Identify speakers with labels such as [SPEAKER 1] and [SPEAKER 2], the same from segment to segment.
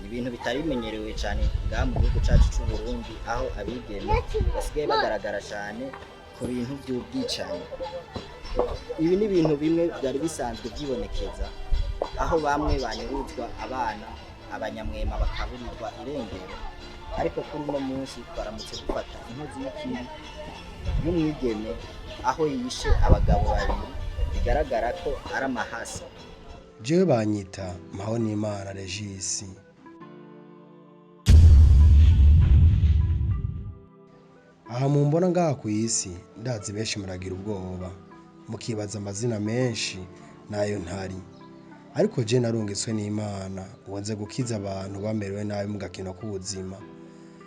[SPEAKER 1] ibintu bitari bimenyerewe cyane ngaha mu gihugu cyacu cy'u Burundi, aho abigeme basigaye bagaragara cyane ku bintu by'ubwicanyi. Ibi ni ibintu bimwe byari bisanzwe byibonekeza, aho bamwe banyuruzwa abana, abanyamwema bakaburirwa irengero, ariko kuri uno munsi twaramutse dufata inkozi y'ikibi y'umwigeme aho yishe abagabo babiri, bigaragara ko ari amahasa.
[SPEAKER 2] jewe banyita Mpahonimana Regis. Aha mumbona ngaha ku isi ndazi benshi muragira ubwoba mukibaza amazina menshi nayo ntari, ariko je narungitswe n'Imana ngo nze gukiza abantu bamerewe nabi mu gakino k'ubuzima.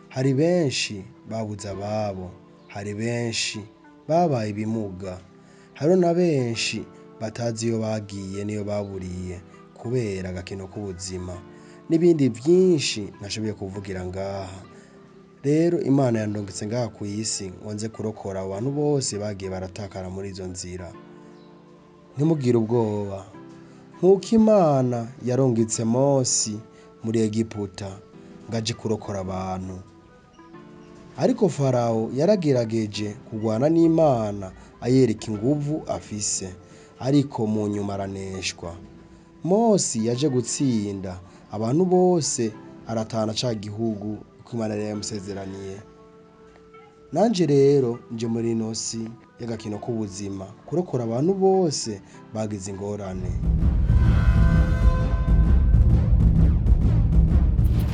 [SPEAKER 2] Hari benshi babuze ababo, hari benshi babaye ibimuga, hari na benshi batazi iyo bagiye niyo baburiye kubera agakino k'ubuzima, n'ibindi byinshi nashoboye kuvugira ngaha. Rero Imana yandungitse ngaha ku isi ngo nze kurokora abantu bose bagiye baratakara muri izo nzira. Ntimugire ubwoba, nk'uko Imana yarungitse Mose muri Egiputa ngo aje kurokora abantu, ariko Farawo yaragerageje kurwana n'Imana ayereka inguvu afise, ariko mu nyuma araneshwa. Mose yaje gutsinda abantu bose, aratahana ca gihugu uko Imana yari yamusezeraniye. Nanje rero nje muri ino si y'agakino k'ubuzima kurokora abantu bose bagize ingorane.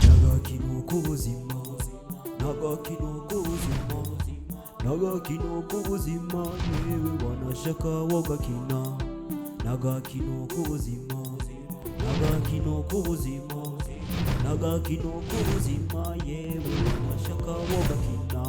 [SPEAKER 3] N'agakino k'ubuzima, n'agakino k'ubuzima, n'agakino k'ubuzima, yewe banashaka wogakina. N'agakino k'ubuzima, n'agakino k'ubuzima, n'agakino k'ubuzima, yewe banashaka wogakina.